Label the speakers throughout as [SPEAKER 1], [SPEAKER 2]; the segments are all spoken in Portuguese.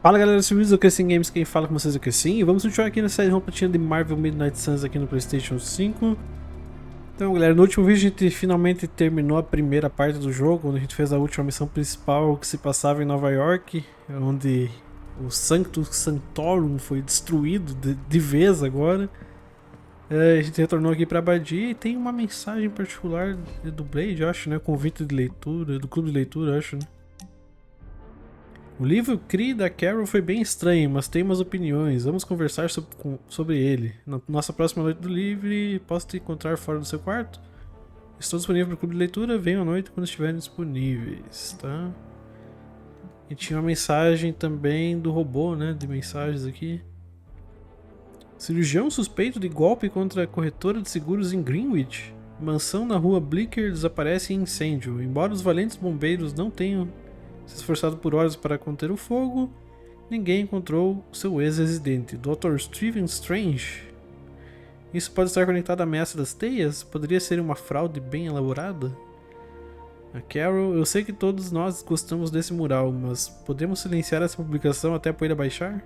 [SPEAKER 1] Fala galera, eu sou o Luiz do Crescent Games, quem fala com vocês é o Crescent, e vamos continuar aqui na série rompinha de Marvel Midnight Suns aqui no Playstation 5. Então galera, no último vídeo a gente finalmente terminou a primeira parte do jogo, onde a gente fez a última missão principal que se passava em Nova York, onde o Sanctum Sanctorum foi destruído de vez agora. A gente retornou aqui pra Abadia e tem uma mensagem particular do Blade, eu acho, né? Convite de leitura, do clube de leitura, eu acho, né? O livro Cree da Carol foi bem estranho, mas tem umas opiniões. Vamos conversar sobre ele. Na nossa próxima noite do livro, posso te encontrar fora do seu quarto? Estou disponível para o clube de leitura, venham à noite quando estiverem disponíveis, tá? E tinha uma mensagem também do robô, né? De mensagens aqui. Cirurgião suspeito de golpe contra a corretora de seguros em Greenwich. Mansão na rua Bleecker desaparece em incêndio. Embora os valentes bombeiros não tenham se esforçado por horas para conter o fogo, ninguém encontrou seu ex-residente, Dr. Stephen Strange. Isso pode estar conectado à ameaça das teias? Poderia ser uma fraude bem elaborada? A Carol, eu sei que todos nós gostamos desse mural, mas podemos silenciar essa publicação até a poeira baixar?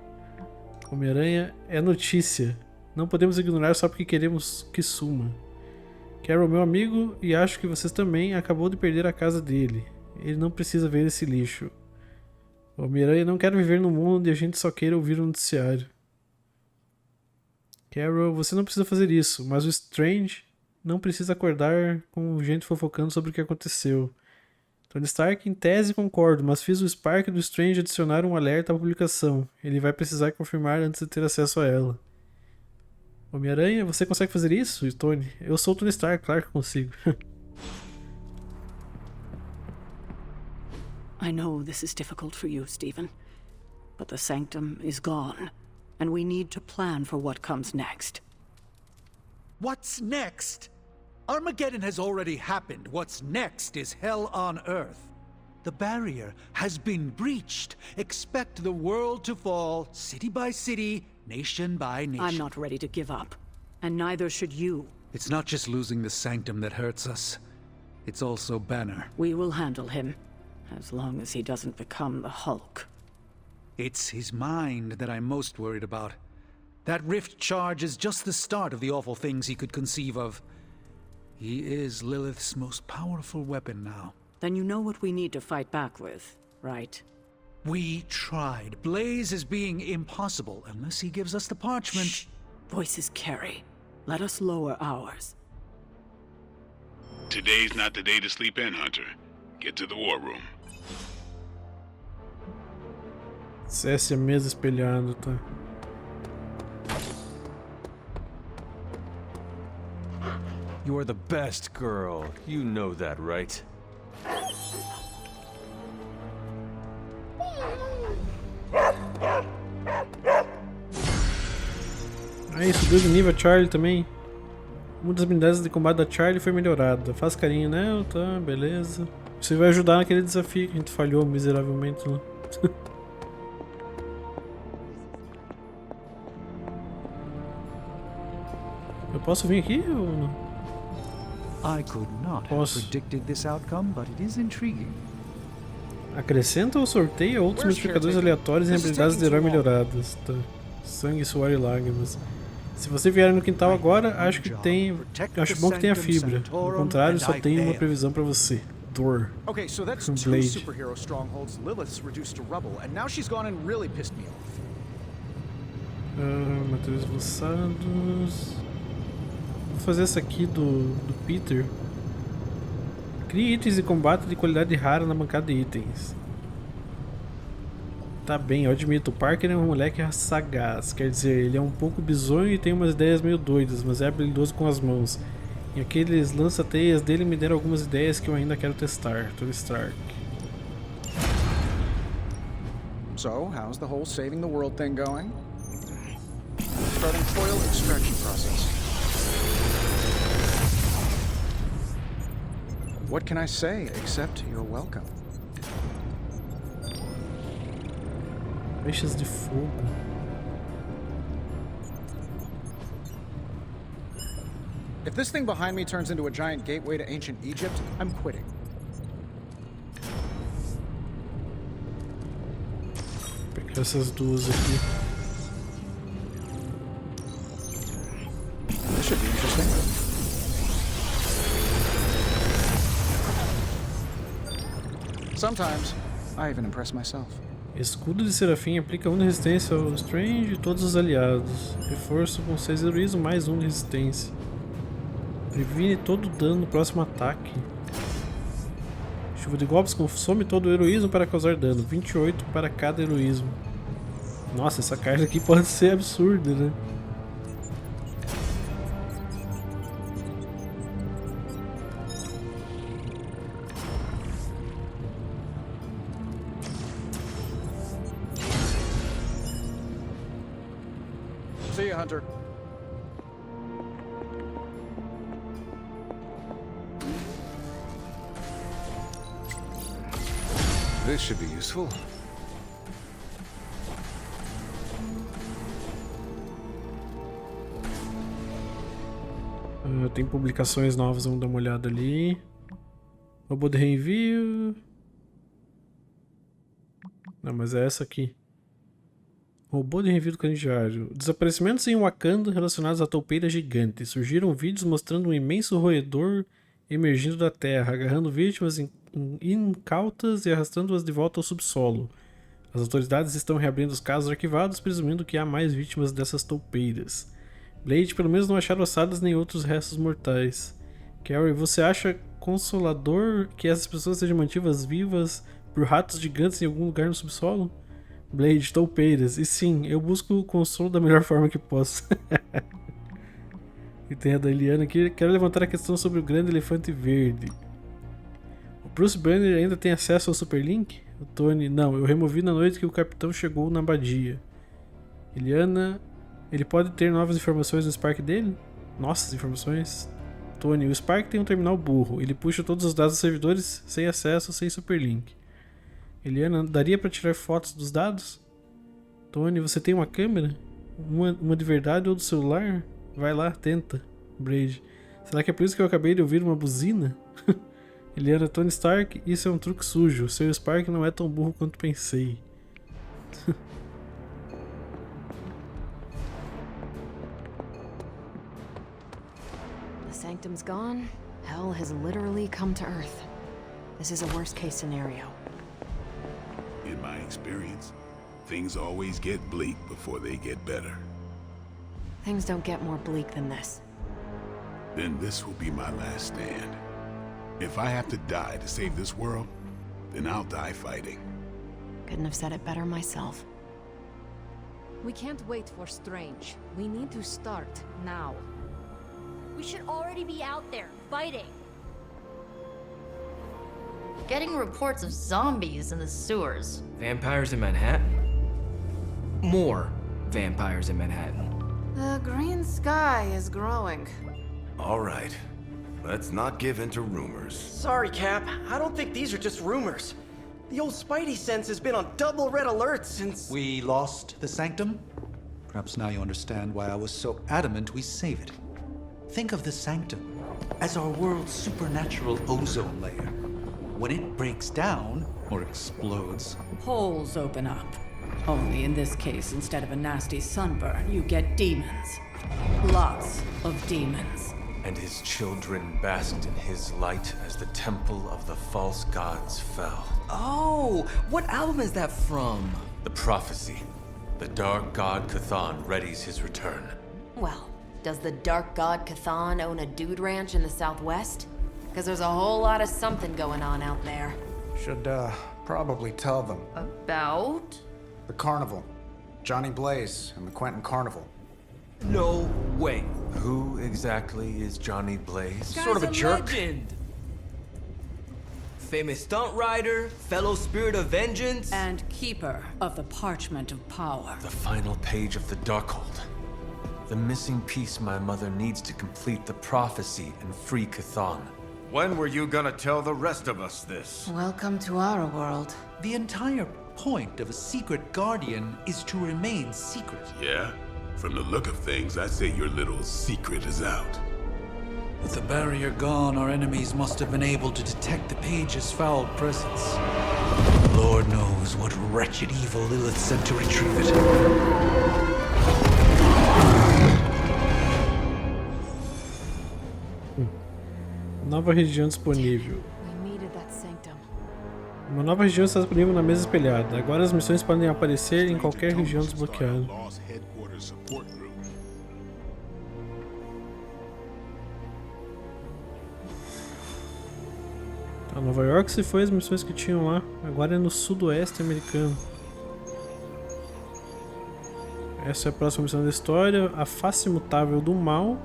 [SPEAKER 1] Homem-Aranha é notícia. Não podemos ignorar só porque queremos que suma. Carol, meu amigo, e acho que vocês também, acabou de perder a casa dele. Ele não precisa ver esse lixo. Homem-Aranha não quer viver num mundo onde a gente só queira ouvir o noticiário. Carol, você não precisa fazer isso, mas o Strange não precisa acordar com gente fofocando sobre o que aconteceu. Tony Stark, em tese, concordo, mas fiz o Spark do Strange adicionar um alerta à publicação. Ele vai precisar confirmar antes de ter acesso a ela. Homem-Aranha, você consegue fazer isso, Tony? Eu sou o Tony Stark, claro que consigo.
[SPEAKER 2] I know this is difficult for you, Stephen, but the Sanctum is gone, and we need to plan for what comes next.
[SPEAKER 3] What's next? Armageddon has already happened. What's next is hell on Earth. The barrier has been breached. Expect the world to fall, city by city, nation by nation.
[SPEAKER 2] I'm not ready to give up, and neither should you.
[SPEAKER 3] It's not just losing the Sanctum that hurts us. It's also Banner.
[SPEAKER 2] We will handle him. As long as he doesn't become the Hulk.
[SPEAKER 3] It's his mind that I'm most worried about. That rift charge is just the start of the awful things he could conceive of. He is Lilith's most powerful weapon now.
[SPEAKER 2] Then you know what we need to fight back with, right?
[SPEAKER 3] We tried. Blaze is being impossible unless he gives us the parchment.
[SPEAKER 2] Shh. Voices carry. Let us lower ours.
[SPEAKER 4] Today's not the day to sleep in, Hunter. Get to the war room.
[SPEAKER 1] Acesse a mesa espelhando, tá?
[SPEAKER 5] You're the best girl. You know that, right?
[SPEAKER 1] Aí, subiu de nível a Charlie também. Uma das habilidades de combate da Charlie foi melhorada. Faz carinho nela, tá? Beleza. Você vai ajudar naquele desafio que a gente falhou miseravelmente lá. Eu posso vir aqui ou não?
[SPEAKER 3] I could not have predicted this outcome, but it is intriguing.
[SPEAKER 1] Acrescenta ou sorteia outros modificadores aleatórios em habilidades de herói melhoradas. Tá. Sangue, suor e lágrimas. Se você vier no quintal agora, acho bom que tenha fibra. Ao contrário, só tem uma previsão pra você. Dor.
[SPEAKER 6] Okay, so that's two
[SPEAKER 1] Blade.
[SPEAKER 6] superhero strongholds Lilith's reduced to rubble, and now she's gone and really pissed me off.
[SPEAKER 1] Materiais avançados. Vou fazer essa aqui do Peter. Crie itens de combate de qualidade rara na bancada de itens. Tá bem, eu admito, o Parker é um moleque sagaz, quer dizer, ele é um pouco bizonho e tem umas ideias meio doidas, mas é habilidoso com as mãos. E aqueles lança-teias dele me deram algumas ideias que eu ainda quero testar. Tony Stark.
[SPEAKER 6] So, how's the whole saving the world thing going? Starting foil extraction process. What can I say except you're welcome?
[SPEAKER 1] Flechas de fogo.
[SPEAKER 6] If this thing behind me turns into a giant gateway to ancient Egypt, I'm quitting.
[SPEAKER 1] Essas duas aqui.
[SPEAKER 6] This should be interesting. Sometimes, I even impress myself.
[SPEAKER 1] Escudo de Serafim aplica 1 de resistência ao Strange e todos os aliados. Reforço com 6 de heroísmo mais 1 de resistência. Previne todo dano no próximo ataque. Chuva de golpes consome todo o heroísmo para causar dano. 28 para cada heroísmo. Nossa, essa carta aqui pode ser absurda, né?
[SPEAKER 6] See you, Hunter.
[SPEAKER 5] This should be useful.
[SPEAKER 1] Tem publicações novas, vamos dar uma olhada ali. Robô de reenvio. Não, mas é essa aqui. Robô de reenvio do Candiário. Desaparecimentos em Wakanda relacionados à toupeira gigante. Surgiram vídeos mostrando um imenso roedor emergindo da terra, agarrando vítimas incautas e arrastando-as de volta ao subsolo. As autoridades estão reabrindo os casos arquivados, presumindo que há mais vítimas dessas toupeiras. Blade pelo menos não acharam ossadas nem outros restos mortais. Carrie, você acha consolador que essas pessoas sejam mantidas vivas por ratos gigantes em algum lugar no subsolo? Blade, toupeiras. E sim, eu busco o consolo da melhor forma que posso. E tem a da Eliana aqui. Quero levantar a questão sobre o grande elefante verde. O Bruce Banner ainda tem acesso ao Superlink? O Tony, não, eu removi na noite que o capitão chegou na abadia. Eliana, ele pode ter novas informações no Spark dele? Nossas informações? Tony, o Spark tem um terminal burro. Ele puxa todos os dados dos servidores sem acesso, sem Superlink. Eliana, daria para tirar fotos dos dados? Tony, você tem uma câmera? Uma de verdade ou do celular? Vai lá, tenta. Braid, será que é por isso que eu acabei de ouvir uma buzina? Eliana, Tony Stark, isso é um truque sujo. Seu Spark não é tão burro quanto pensei.
[SPEAKER 7] The Sanctum's gone. Hell has literally come to Earth. This is a worst-case scenario.
[SPEAKER 4] In my experience, things always get bleak before they get better.
[SPEAKER 7] Things don't get more bleak than this.
[SPEAKER 4] Then this will be my last stand. If I have to die to save this world, then I'll die fighting.
[SPEAKER 7] Couldn't have said it better myself.
[SPEAKER 8] We can't wait for Strange. We need to start now.
[SPEAKER 9] We should already be out there, fighting.
[SPEAKER 10] Getting reports of zombies in the sewers.
[SPEAKER 11] Vampires in Manhattan? More vampires in Manhattan.
[SPEAKER 12] The green sky is growing.
[SPEAKER 13] All right. Let's not give in to rumors.
[SPEAKER 11] Sorry, Cap. I don't think these are just rumors. The old Spidey sense has been on double red alert since...
[SPEAKER 3] We lost the Sanctum? Perhaps now you understand why I was so adamant we save it. Think of the Sanctum as our world's supernatural ozone layer. When it breaks down, or explodes...
[SPEAKER 2] Holes open up. Only in this case, instead of a nasty sunburn, you get demons. Lots of demons.
[SPEAKER 5] And his children basked in his light as the temple of the false gods fell.
[SPEAKER 11] Oh, what album is that from?
[SPEAKER 5] The Prophecy. The dark god Cthon readies his return.
[SPEAKER 7] Well, does the dark god Cthon own a dude ranch in the Southwest? Because there's a whole lot of something going on out there.
[SPEAKER 6] Should, probably tell them.
[SPEAKER 7] About?
[SPEAKER 6] The carnival. Johnny Blaze and the Quentin Carnival.
[SPEAKER 11] No way.
[SPEAKER 5] Who exactly is Johnny Blaze?
[SPEAKER 11] Sort of a jerk. Legend. Famous stunt rider, fellow spirit of vengeance,
[SPEAKER 2] and keeper of the Parchment of Power.
[SPEAKER 5] The final page of the Darkhold. The missing piece my mother needs to complete the prophecy and free Cthon.
[SPEAKER 13] When were you gonna tell the rest of us this?
[SPEAKER 12] Welcome to our world.
[SPEAKER 3] The entire point of a secret guardian is to remain secret.
[SPEAKER 4] Yeah? From the look of things, I'd say your little secret is out.
[SPEAKER 3] With the barrier gone, our enemies must have been able to detect the page's foul presence. Lord knows what wretched evil Lilith sent to retrieve it.
[SPEAKER 1] Nova região disponível. Uma nova região está disponível na mesa espelhada. Agora as missões podem aparecer em qualquer região desbloqueada. A Nova York se foi as missões que tinham lá. Agora é no sudoeste americano. Essa é a próxima missão da história. A face imutável do mal.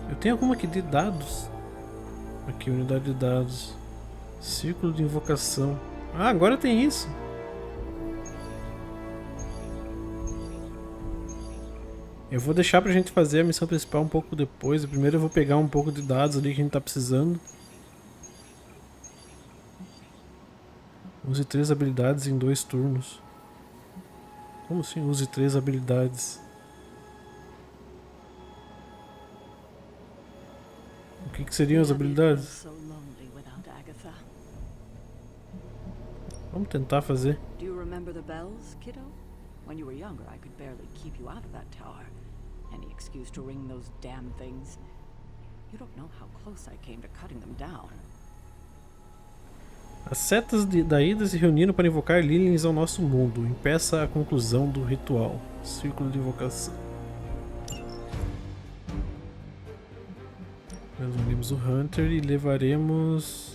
[SPEAKER 1] Eu tenho alguma aqui de dados. Aqui, unidade de dados. Círculo de invocação. Ah, agora tem isso. Eu vou deixar pra gente fazer a missão principal um pouco depois. Primeiro eu vou pegar um pouco de dados ali que a gente tá precisando. Use 3 habilidades em 2 turnos. Como assim use 3 habilidades? O que seriam as habilidades? Vamos tentar fazer.
[SPEAKER 2] Do you remember the bells, kiddo? When you were younger, I could barely keep you out of that tower. Any excuse to ring those damn things. You don't know how close I came to cutting them down.
[SPEAKER 1] As setas da Ida se reuniram para invocar Lilians ao nosso mundo. Impeça a conclusão do ritual. Círculo de invocação. Nós unimos o Hunter e levaremos...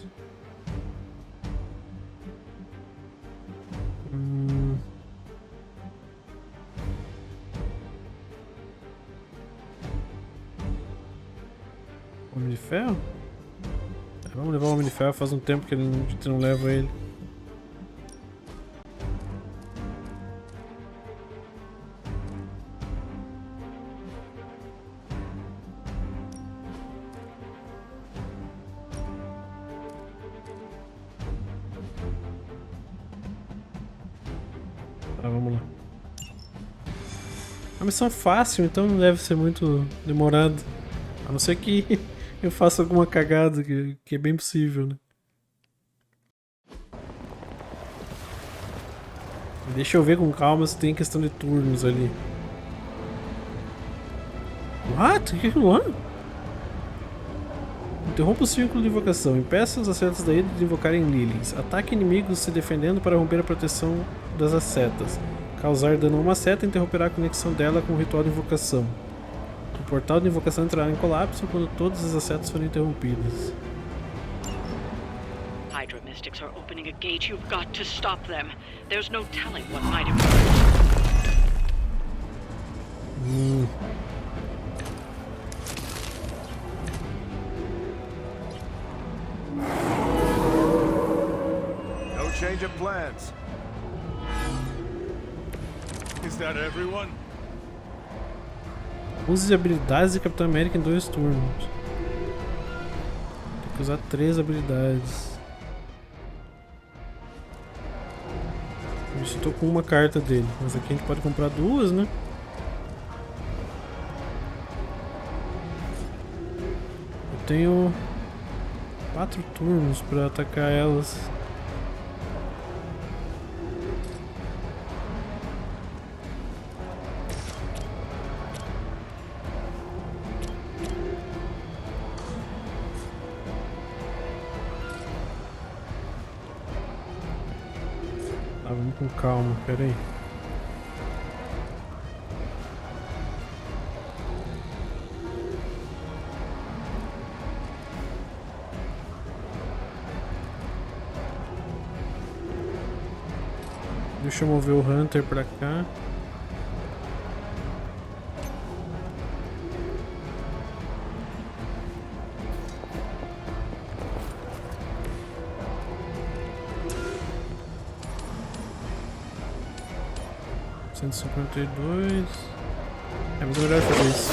[SPEAKER 1] Homem de Ferro? Vamos levar o Homem de Ferro, faz um tempo que a gente não leva ele. Tá, vamos lá. A missão é fácil, então não deve ser muito demorado. A não ser que eu faça alguma cagada, que é bem possível, né? Deixa eu ver com calma se tem questão de turnos ali. What? O que é aquilo lá? Interrompa o círculo de invocação. Impeça os ascetas da ilha de invocarem Lilies. Ataque inimigos se defendendo para romper a proteção das ascetas. Causar dano a uma seta interromperá a conexão dela com o ritual de invocação. O portal de invocação entrará em colapso quando todas as ascetas forem interrompidas.
[SPEAKER 2] Hydra Mystics are opening a gate. You've got to stop them. There's no telling what might have.
[SPEAKER 13] No change of plans.
[SPEAKER 4] Is that everyone?
[SPEAKER 1] Use habilidades de Capitão América em 2 turnos. Tem que usar 3 habilidades. Eu só tô com uma carta dele, mas aqui a gente pode comprar 2, né? Eu tenho 4 turnos pra atacar elas. Vamos com calma, pera aí. Deixa eu mover o Hunter pra cá. $152. É muito melhor fazer isso.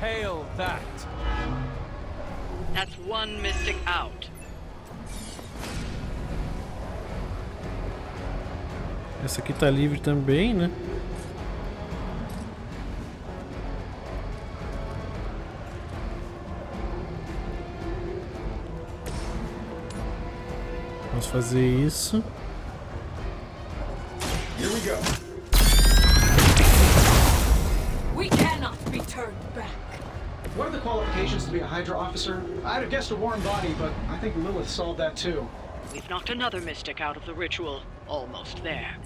[SPEAKER 5] Hail that.
[SPEAKER 2] That's one mystic out.
[SPEAKER 1] Essa aqui tá livre também, né? Vamos fazer isso.
[SPEAKER 6] Here we go.
[SPEAKER 8] We cannot be turned back.
[SPEAKER 6] What are the qualifications to be a Hydra officer? I'd have guessed a warm body, but I think Lilith solved that too.
[SPEAKER 14] We've knocked another mystic out of the ritual. Almost there.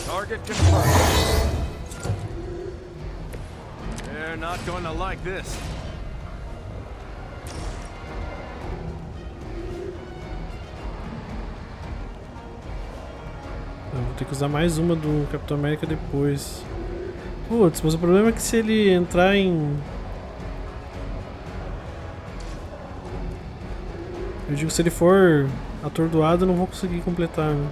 [SPEAKER 13] Target confirmed. They're not gonna like this.
[SPEAKER 1] Eu vou ter que usar mais uma do Capitão América depois. Putz, mas o problema é que se ele entrar em... Eu digo, se ele for atordoado, eu não vou conseguir completar, né?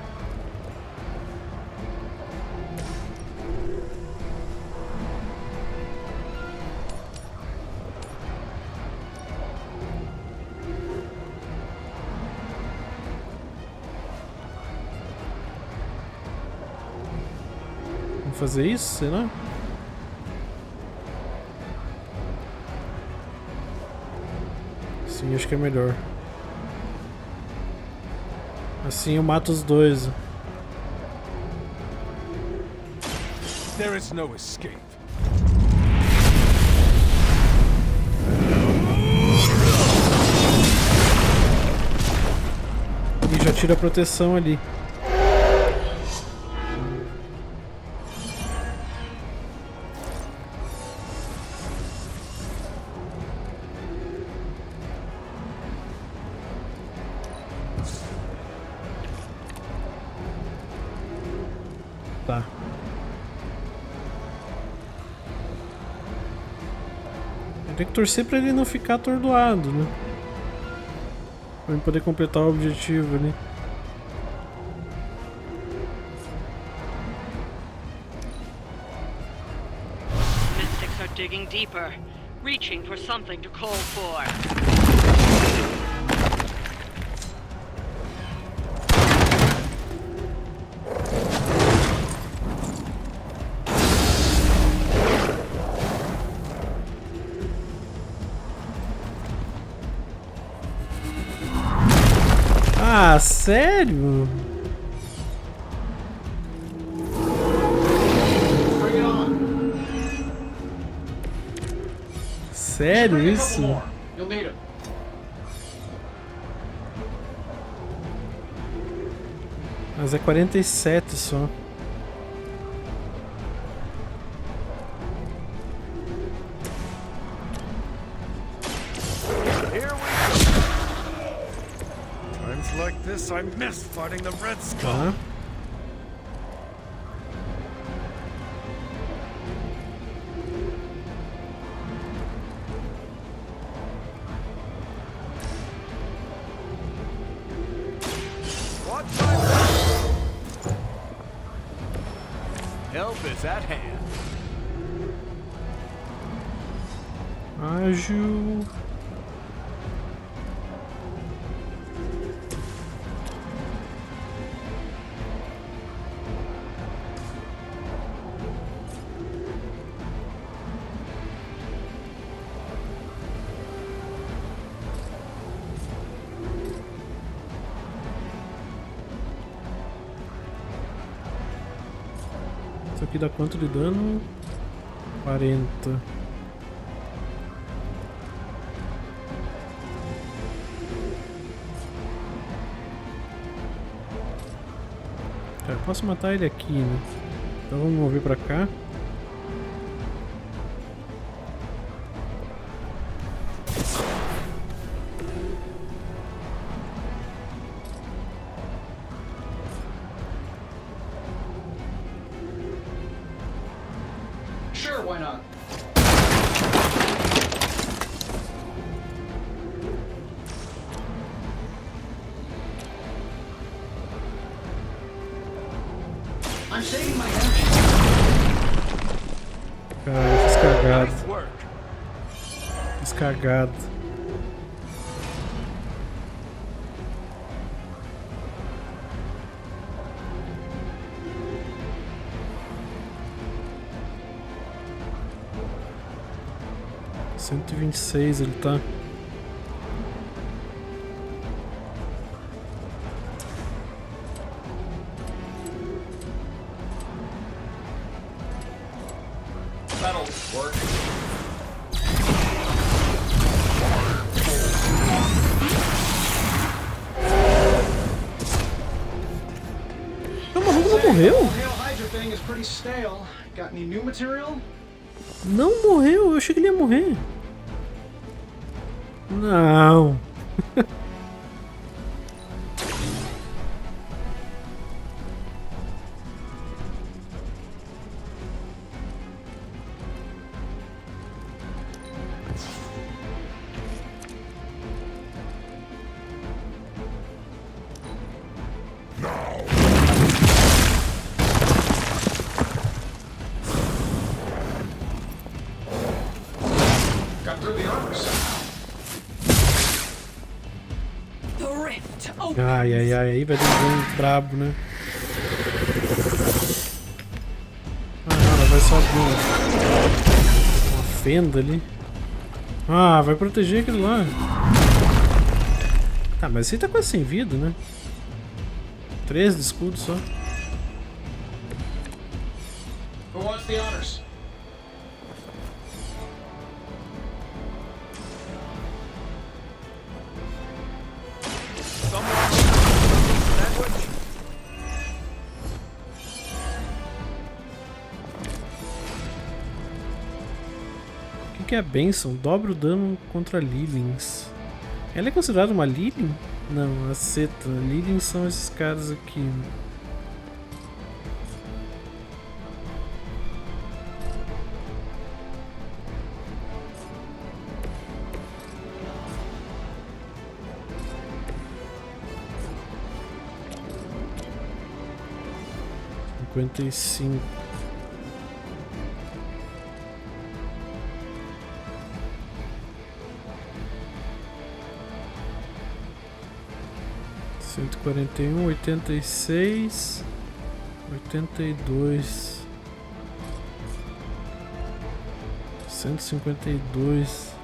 [SPEAKER 1] Vamos fazer isso, será? Sim, acho que é melhor. Assim eu mato os dois.
[SPEAKER 13] There is no escape.
[SPEAKER 1] E já tira a proteção ali. Tá. Eu tenho que torcer pra ele não ficar atordoado, né? Pra ele poder completar o objetivo ali.
[SPEAKER 14] Mystics are digging deeper, reaching for something to call for.
[SPEAKER 1] Ah, sério? Sério isso? Mas é 47 só.
[SPEAKER 13] Like this, I miss fighting the Red Skull.
[SPEAKER 1] Tá.
[SPEAKER 13] Watch my back. Help is at hand.
[SPEAKER 1] Ágil. Isso aqui dá quanto de dano? 40. Eu posso matar ele aqui, né? Então vamos mover pra cá.
[SPEAKER 6] Sure, why not? I'm saving my energy.
[SPEAKER 1] Cara, eu fiz cagado. Fiz cagado. 126 ele tá. Não morreu, eu achei que ele ia morrer. Não. Ai, ai, ai, aí vai ter um brabo, né? Ah, não, ela vai só abrir uma fenda ali. Ah, vai proteger aquele lá. Tá, mas esse tá quase sem vida, né? 13 de escudo só.
[SPEAKER 6] Who wants the honors?
[SPEAKER 1] O que é a bênção? Dobra o dano contra Lilians. Ela é considerada uma Lilian? Não, a seta. Lilians são esses caras aqui. $55. $141, 86, 82, 152.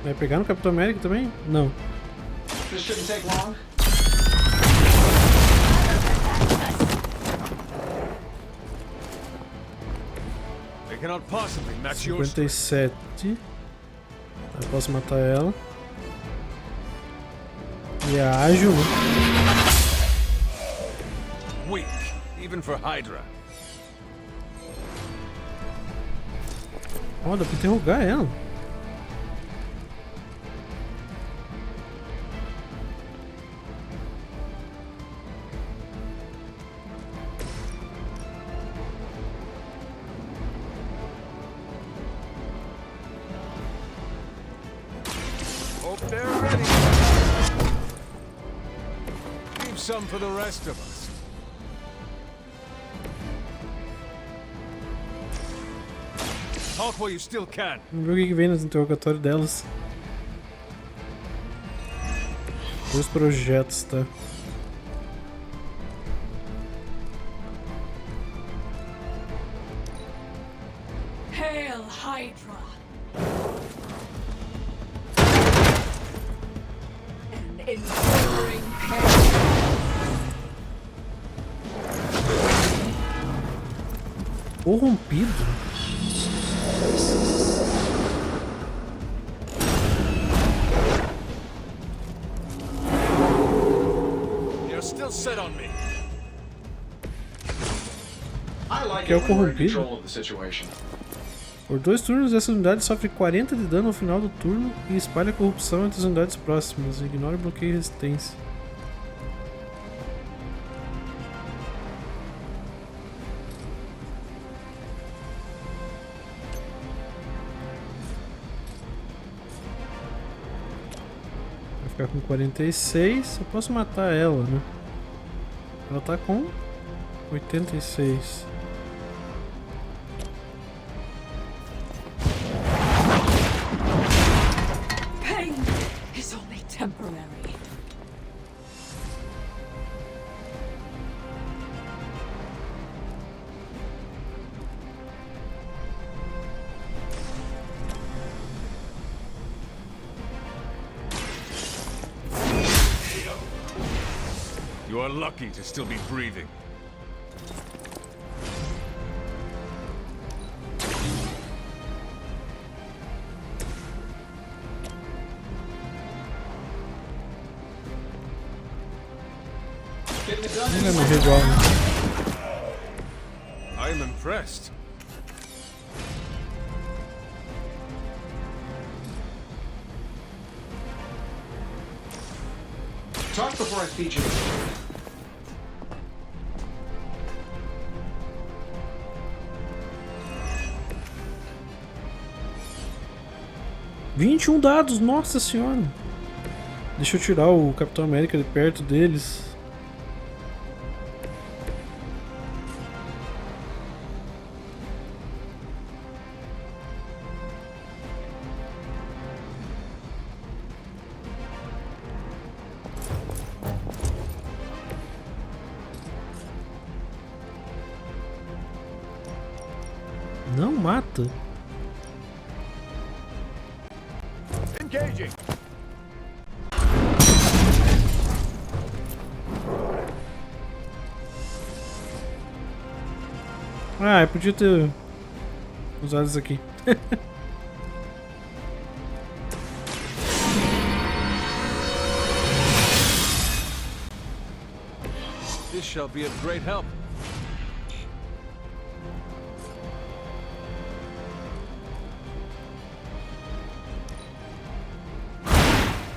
[SPEAKER 1] Vai pegar no Capitão América também? Não.
[SPEAKER 6] This shouldn't take long.
[SPEAKER 13] They cannot possibly match your
[SPEAKER 1] 57. Eu posso matar ela. E é ágil, né?
[SPEAKER 13] weak, even for Hydra.
[SPEAKER 1] Ó, dá pra interrogar ela.
[SPEAKER 13] Hope they're ready. Leave some for the rest of us. Talk while you still can.
[SPEAKER 1] Vamos ver o que vem nos interrogatórios delas. Dois projetos, tá?
[SPEAKER 2] Hail Hydra! An enduring
[SPEAKER 1] Corrompido?
[SPEAKER 13] You're still set on me.
[SPEAKER 1] Que é o corrompido? Por 2 turnos, essa unidade sofre 40 de dano ao final do turno e espalha a corrupção entre as unidades próximas. Ignora bloqueio e resistência. Vai ficar com 46. Eu posso matar ela, né? Ela tá com 86.
[SPEAKER 15] You are lucky to still be breathing.
[SPEAKER 1] Ele vai morrer igual, né?
[SPEAKER 15] I am impressed.
[SPEAKER 6] Talk before I feed you.
[SPEAKER 1] dados, nossa senhora. Deixa eu tirar o Capitão América de perto deles. Não mata.
[SPEAKER 15] Engaging.
[SPEAKER 1] Ah, eu podia ter usado isso aqui.
[SPEAKER 15] This shall be of great help.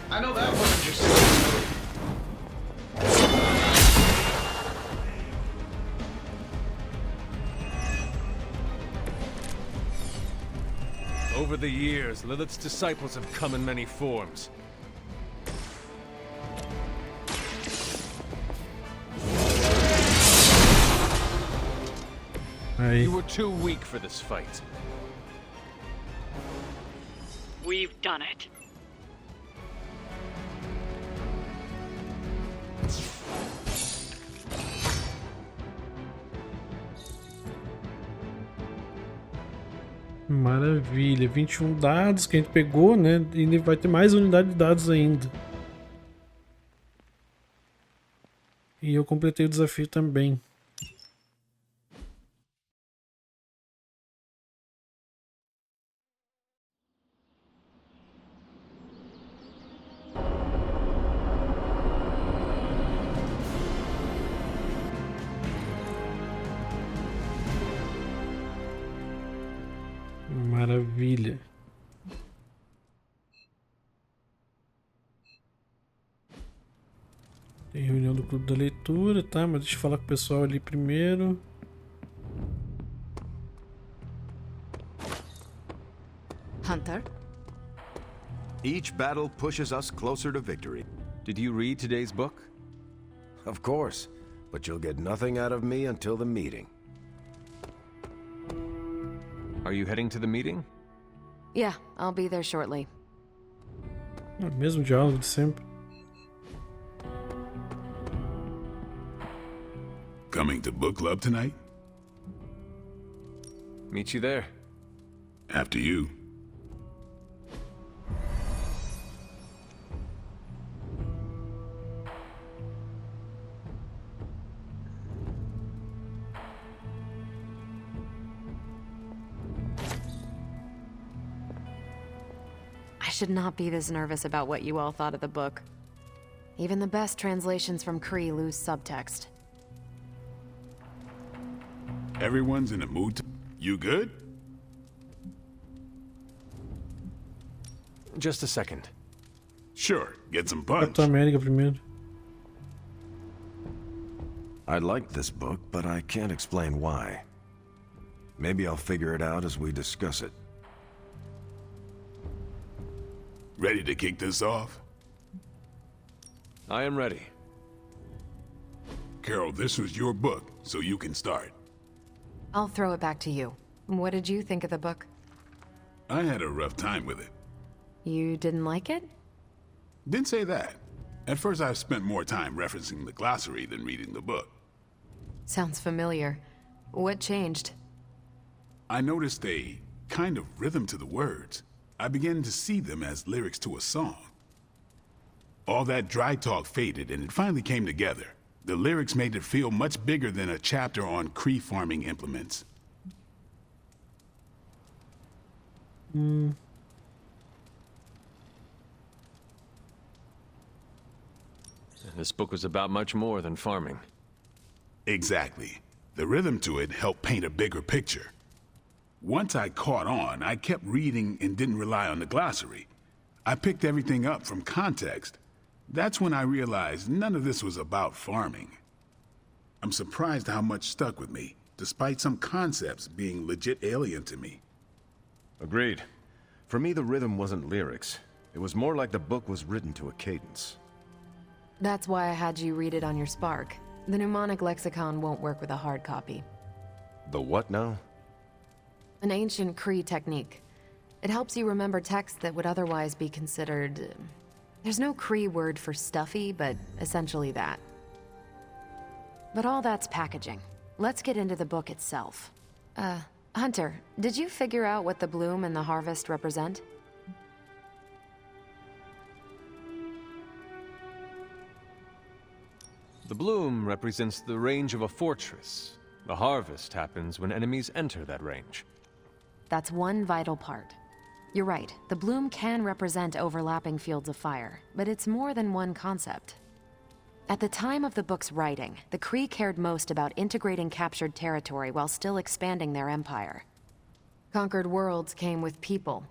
[SPEAKER 6] I know that wasn't your sister.
[SPEAKER 15] Over the years, Lilith's disciples have come in many forms.
[SPEAKER 1] Aí.
[SPEAKER 15] You were too weak for this fight.
[SPEAKER 14] We've done it.
[SPEAKER 1] Maravilha, 21 dados que a gente pegou, né? E vai ter mais unidade de dados ainda. E eu completei o desafio também. Maravilha. Tem reunião do clube da leitura, tá? Mas deixa eu falar com o pessoal ali primeiro.
[SPEAKER 8] Hunter?
[SPEAKER 13] Each battle pushes us closer to victory.
[SPEAKER 15] Did you read today's book?
[SPEAKER 13] Of course, but you'll get nothing out of me until the meeting.
[SPEAKER 15] Are you heading to the meeting?
[SPEAKER 7] Yeah, I'll be there shortly.
[SPEAKER 1] É o mesmo diálogo de sempre.
[SPEAKER 4] Coming to book club tonight?
[SPEAKER 15] Meet you there.
[SPEAKER 4] After you.
[SPEAKER 7] I should not be this nervous about what you all thought of the book. Even the best translations from Kree lose subtext.
[SPEAKER 4] Everyone's in a mood to... You good?
[SPEAKER 15] Just a second.
[SPEAKER 4] Sure, get some punch.
[SPEAKER 1] Capitão América primeiro.
[SPEAKER 13] I like this book, but I can't explain why. Maybe I'll figure it out as we discuss it.
[SPEAKER 4] Ready to kick this off?
[SPEAKER 15] I am ready.
[SPEAKER 4] Carol, this was your book, so you can start.
[SPEAKER 7] I'll throw it back to you. What did you think of the book?
[SPEAKER 4] I had a rough time with it.
[SPEAKER 7] You didn't like it?
[SPEAKER 4] Didn't say that. At first I spent more time referencing the glossary than reading the book.
[SPEAKER 7] Sounds familiar. What changed?
[SPEAKER 4] I noticed a kind of rhythm to the words. I began to see them as lyrics to a song. All that dry talk faded and it finally came together. The lyrics made it feel much bigger than a chapter on Kree farming implements.
[SPEAKER 15] This book was about much more than farming.
[SPEAKER 4] Exactly. The rhythm to it helped paint a bigger picture. Once I caught on, I kept reading and didn't rely on the glossary. I picked everything up from context. That's when I realized none of this was about farming. I'm surprised how much stuck with me, despite some concepts being legit alien to me.
[SPEAKER 13] Agreed. For me, the rhythm wasn't lyrics. It was more like the book was written to a cadence.
[SPEAKER 7] That's why I had you read it on your Spark. The mnemonic lexicon won't work with a hard copy.
[SPEAKER 13] The what now?
[SPEAKER 7] An ancient Kree technique. It helps you remember texts that would otherwise be considered... There's no Kree word for stuffy, but essentially that. But all that's packaging. Let's get into the book itself. Hunter, did you figure out what the bloom and the harvest represent?
[SPEAKER 15] The bloom represents the range of a fortress. The harvest happens when enemies enter that range.
[SPEAKER 7] That's one vital part. You're right, the bloom can represent overlapping fields of fire, but it's more than one concept. At the time of the book's writing, the Kree cared most about integrating captured territory while still expanding their empire. Conquered worlds came with people.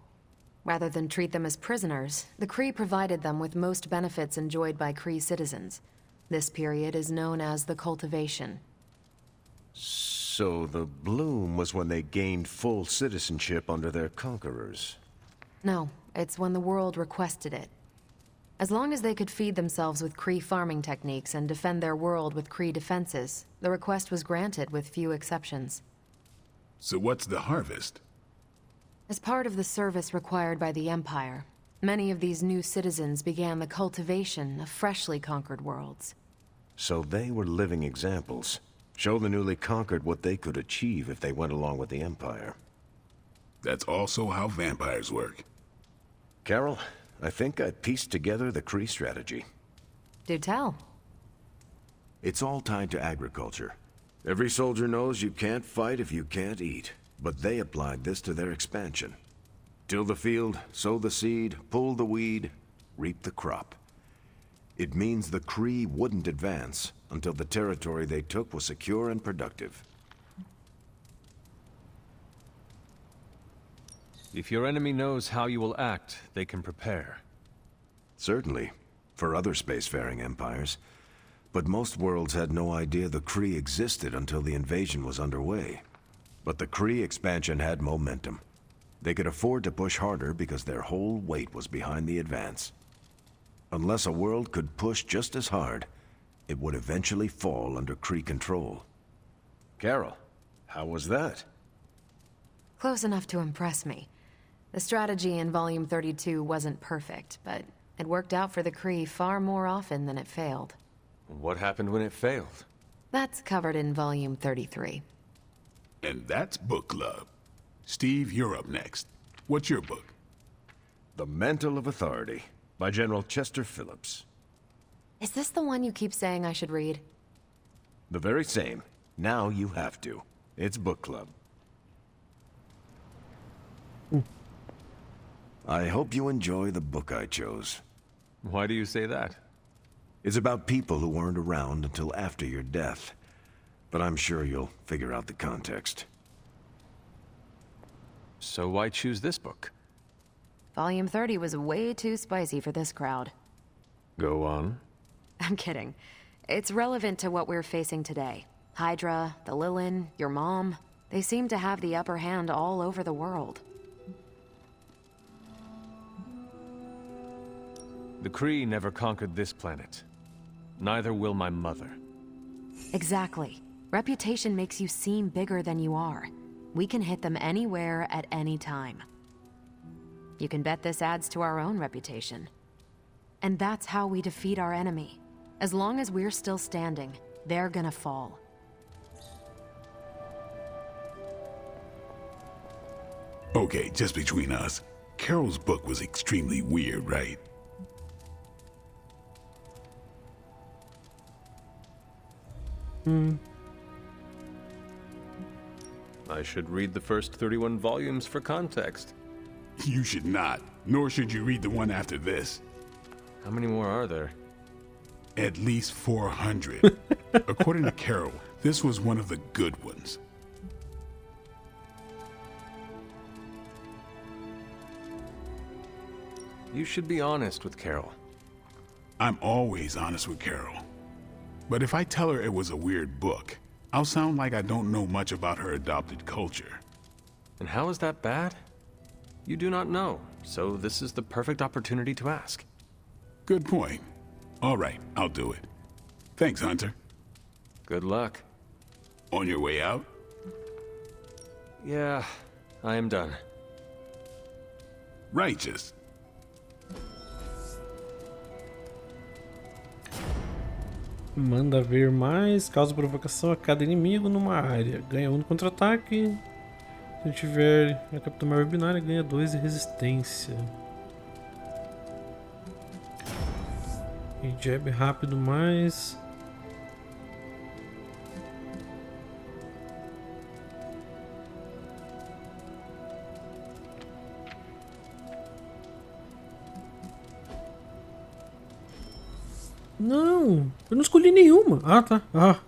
[SPEAKER 7] Rather than treat them as prisoners, the Kree provided them with most benefits enjoyed by Kree citizens. This period is known as the Cultivation.
[SPEAKER 13] So the bloom was when they gained full citizenship under their conquerors.
[SPEAKER 7] No, it's when the world requested it. As long as they could feed themselves with Kree farming techniques and defend their world with Kree defenses, the request was granted with few exceptions.
[SPEAKER 4] So what's the harvest?
[SPEAKER 7] As part of the service required by the Empire, many of these new citizens began the cultivation of freshly conquered worlds.
[SPEAKER 13] So they were living examples. Show the newly conquered what they could achieve if they went along with the Empire.
[SPEAKER 4] That's also how vampires work.
[SPEAKER 13] Carol, I think I pieced together the Kree strategy.
[SPEAKER 7] Do tell.
[SPEAKER 13] It's all tied to agriculture. Every soldier knows you can't fight if you can't eat, but they applied this to their expansion. Till the field, sow the seed, pull the weed, reap the crop. It means the Kree wouldn't advance until the territory they took was secure and productive.
[SPEAKER 15] If your enemy knows how you will act, they can prepare.
[SPEAKER 13] Certainly, for other spacefaring empires. But most worlds had no idea the Kree existed until the invasion was underway. But the Kree expansion had momentum. They could afford to push harder because their whole weight was behind the advance. Unless a world could push just as hard, it would eventually fall under Kree control. Carol, how was that?
[SPEAKER 7] Close enough to impress me. The strategy in Volume 32 wasn't perfect, but it worked out for the Kree far more often than it failed.
[SPEAKER 15] What happened when it failed?
[SPEAKER 7] That's covered in Volume 33.
[SPEAKER 4] And that's Book Club. Steve, you're up next. What's your book?
[SPEAKER 13] The Mantle of Authority, by General Chester Phillips.
[SPEAKER 7] Is this the one you keep saying I should read?
[SPEAKER 13] The very same. Now you have to. It's Book Club. I hope you enjoy the book I chose.
[SPEAKER 15] Why do you say that?
[SPEAKER 13] It's about people who weren't around until after your death. But I'm sure you'll figure out the context.
[SPEAKER 15] So why choose this book?
[SPEAKER 7] Volume 30 was way too spicy for this crowd.
[SPEAKER 15] Go on.
[SPEAKER 7] I'm kidding. It's relevant to what we're facing today. Hydra, the Lilin, your mom. They seem to have the upper hand all over the world.
[SPEAKER 15] The Kree never conquered this planet. Neither will my mother.
[SPEAKER 7] Exactly. Reputation makes you seem bigger than you are. We can hit them anywhere at any time. You can bet this adds to our own reputation. And that's how we defeat our enemy. As long as we're still standing, they're gonna fall.
[SPEAKER 4] Okay, just between us. Carol's book was extremely weird, right?
[SPEAKER 15] I should read the first 31 volumes for context.
[SPEAKER 4] You should not, nor should you read the one after this.
[SPEAKER 15] How many more are there?
[SPEAKER 4] At least 400. According to Carol, this was one of the good ones.
[SPEAKER 15] You should be honest with Carol.
[SPEAKER 4] I'm always honest with Carol. But if I tell her it was a weird book, I'll sound like I don't know much about her adopted culture.
[SPEAKER 15] And how is that bad? You do not know, so this is the perfect opportunity to ask.
[SPEAKER 4] Good point. All right, I'll do it. Thanks, Hunter.
[SPEAKER 15] Good luck.
[SPEAKER 4] On your way out?
[SPEAKER 15] Yeah, I am done.
[SPEAKER 4] Righteous.
[SPEAKER 1] Manda ver mais. Causa provocação a cada inimigo numa área. Ganha 1 no contra-ataque. Se tiver a Capitã Marvel binária, ganha 2 de resistência. E jab rápido mais. Não, eu não escolhi nenhuma. Ah, tá. Ah.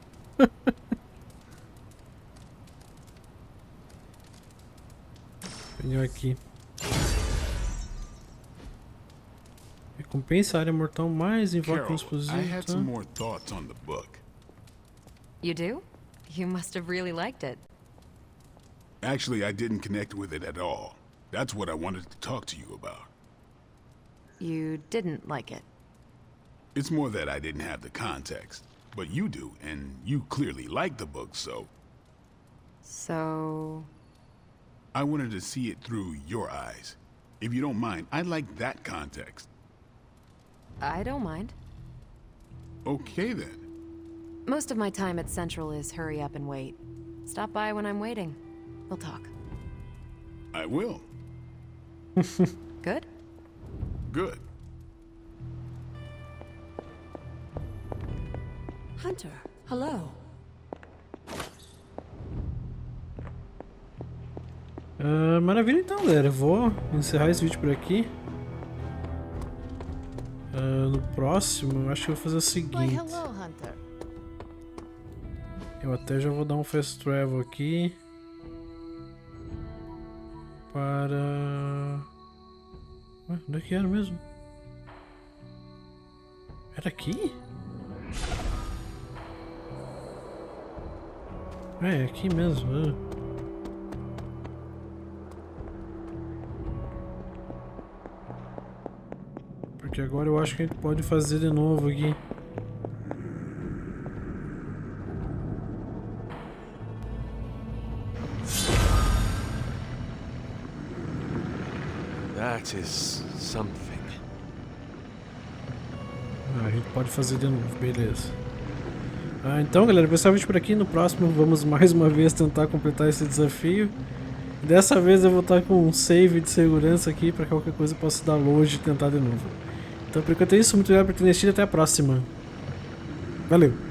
[SPEAKER 1] Pneu aqui. Recompensa área mortal mais invoca um explosivo.
[SPEAKER 4] I had some more thoughts on the book.
[SPEAKER 7] You do? You must have really liked it.
[SPEAKER 4] Actually, I didn't connect with it at all. That's what I wanted to talk to you about.
[SPEAKER 7] You didn't like it.
[SPEAKER 4] It's more that I didn't have the context. But you do, and you clearly like the book, so...
[SPEAKER 7] So...
[SPEAKER 4] I wanted to see it through your eyes. If you don't mind, I'd like that context.
[SPEAKER 7] I don't mind.
[SPEAKER 4] Okay, then.
[SPEAKER 7] Most of my time at Central is hurry up and wait. Stop by when I'm waiting. We'll talk.
[SPEAKER 4] I will.
[SPEAKER 7] Good?
[SPEAKER 4] Good.
[SPEAKER 2] Hunter, hello.
[SPEAKER 1] Maravilha então, galera. Eu vou encerrar esse vídeo por aqui. No próximo, eu acho que eu vou fazer o seguinte. Eu até já vou dar um fast travel aqui. Para... Ué, onde é que era mesmo? Era aqui? É aqui mesmo. Porque agora eu acho que a gente pode fazer de novo aqui.
[SPEAKER 15] That is something.
[SPEAKER 1] A gente pode fazer de novo, beleza. Então, galera, eu vou encerrar o vídeo por aqui. No próximo vamos mais uma vez tentar completar esse desafio. Dessa vez eu vou estar com um save de segurança aqui para qualquer coisa eu possa dar load e tentar de novo. Então por enquanto é isso, muito obrigado por ter assistido e até a próxima. Valeu!